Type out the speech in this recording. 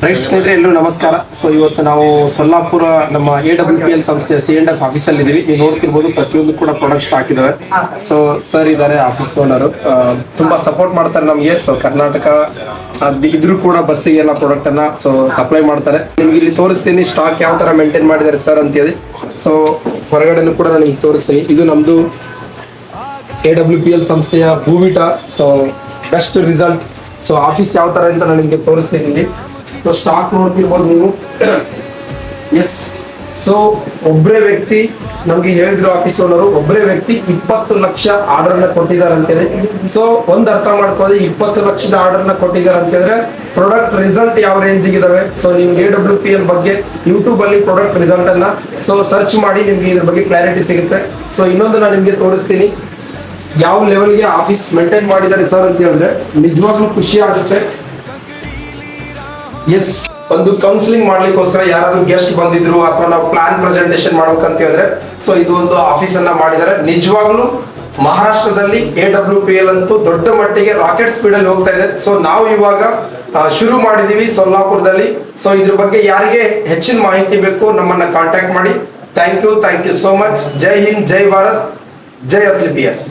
Right ಸ್ನೇಹಿತರೆ, ಎಲ್ಲರೂ ನಮಸ್ಕಾರ. ಸೊ ಇವತ್ತು ನಾವು ಸೊಲ್ಲಾಪುರ ನಮ್ಮ AWPL ಸಂಸ್ಥೆಯ C&F ಆಫೀಸಲ್ಲಿ ಇದೀವಿ. ನೀವು ನೋಡ್ತಿರ್ಬೋದು, ಪ್ರತಿಯೊಂದು ಕೂಡ ಪ್ರಾಡಕ್ಟ್ ಸ್ಟಾಕ್ ಇದಾವೆ. ಸೊ ಸರ್ ಇದ್ದಾರೆ, ಆಫೀಸ್ ಓನರು, ತುಂಬಾ ಸಪೋರ್ಟ್ ಮಾಡ್ತಾರೆ ನಮಗೆ. ಸೊ ಕರ್ನಾಟಕ ಇದ್ರೂ ಕೂಡ ಬಸ್ಸಿಗೆಲ್ಲ ಪ್ರಾಡಕ್ಟ್ ಅನ್ನ ಸಪ್ಲೈ ಮಾಡ್ತಾರೆ. ನಿಮ್ಗೆ ಇಲ್ಲಿ ತೋರಿಸ್ತೀನಿ ಸ್ಟಾಕ್ ಯಾವ ತರ ಮೇಂಟೈನ್ ಮಾಡಿದ್ದಾರೆ ಸರ್ ಅಂತ ಹೇಳಿ. ಸೊ ಹೊರಗಡೆನೂ ಕೂಡ ನಾನು ನಿಮ್ಗೆ ತೋರಿಸ್ತೀನಿ. ಇದು ನಮ್ದು AWPL ಸಂಸ್ಥೆಯ ಹೂವಿಟ. So best result. So office ಯಾವ ತರ ಅಂತ ನಾನು ನಿಮ್ಗೆ ತೋರಿಸ್ತೀನಿ ಇಲ್ಲಿ. ಸೊ ಸ್ಟಾಕ್ ನೋಡ್ತಿರ್ಬೋದು ನೀವು. ಎಸ್, ಸೊ ಒಬ್ಬರೇ ವ್ಯಕ್ತಿ ನಮ್ಗೆ ಹೇಳಿದ್ರು, ಆಫೀಸ್ ಓನರು ಒಬ್ಬರೇ ವ್ಯಕ್ತಿ 20 ಲಕ್ಷ ಆರ್ಡರ್ ನ ಕೊಟ್ಟಿದ್ದಾರೆ ಅಂತ ಹೇಳಿ. ಸೊ ಒಂದ್ ಅರ್ಥ ಮಾಡ್ಕೊಳ್ಳಿ, 20 ಲಕ್ಷದ ಆರ್ಡರ್ ನ ಕೊಟ್ಟಿದ್ದಾರೆ ಅಂತ ಹೇಳಿದ್ರೆ ಪ್ರಾಡಕ್ಟ್ ರಿಸಲ್ಟ್ ಯಾವ ರೇಂಜ್ ಇದಾವೆ. ಸೊ ನೀವು AWPL ಬಗ್ಗೆ ಯೂಟ್ಯೂಬ್ ಅಲ್ಲಿ ಪ್ರಾಡಕ್ಟ್ ರಿಸಲ್ಟ್ ಅನ್ನ ಸರ್ಚ್ ಮಾಡಿ ನಿಮ್ಗೆ ಇದ್ರ ಬಗ್ಗೆ ಕ್ಲಾರಿಟಿ ಸಿಗುತ್ತೆ. ಸೊ ಇನ್ನೊಂದು ನಾನು ನಿಮ್ಗೆ ತೋರಿಸ್ತೀನಿ ಯಾವ ಲೆವೆಲ್ಗೆ ಆಫೀಸ್ ಮೇಂಟೈನ್ ಮಾಡಿದ್ದಾರೆ ಸರ್ ಅಂತ ಹೇಳಿದ್ರೆ ನಿಜವಾಗ್ಲೂ ಖುಷಿ ಆಗುತ್ತೆ. ಎಸ್, ಒಂದು ಕೌನ್ಸಿಲಿಂಗ್ ಮಾಡ್ಲಿಕ್ಕೋಸ್ಕರ ಯಾರಾದ್ರೂ ಗೆಸ್ಟ್ ಬಂದಿದ್ರು ಅಥವಾ ನಾವು ಪ್ಲಾನ್ ಪ್ರೆಸೆಂಟೇಶನ್ ಮಾಡ್ಬೇಕಂತ ಹೇಳಿದ್ರೆ ಸೊ ಇದು ಒಂದು ಆಫೀಸ್ ಅನ್ನ ಮಾಡಿದ್ದಾರೆ. ನಿಜವಾಗ್ಲೂ ಮಹಾರಾಷ್ಟ್ರದಲ್ಲಿ AWPL ಅಂತೂ ದೊಡ್ಡ ಮಟ್ಟಿಗೆ ರಾಕೆಟ್ ಸ್ಪೀಡ್ ಅಲ್ಲಿ ಹೋಗ್ತಾ ಇದೆ. ಸೊ ನಾವು ಇವಾಗ ಶುರು ಮಾಡಿದೀವಿ ಸೊಲ್ಲಾಪುರದಲ್ಲಿ. ಸೊ ಇದ್ರ ಬಗ್ಗೆ ಯಾರಿಗೆ ಹೆಚ್ಚಿನ ಮಾಹಿತಿ ಬೇಕು ನಮ್ಮನ್ನ ಕಾಂಟ್ಯಾಕ್ಟ್ ಮಾಡಿ. Thank you so much. Jai Hind, Jai Bharat, Jai Asli PS.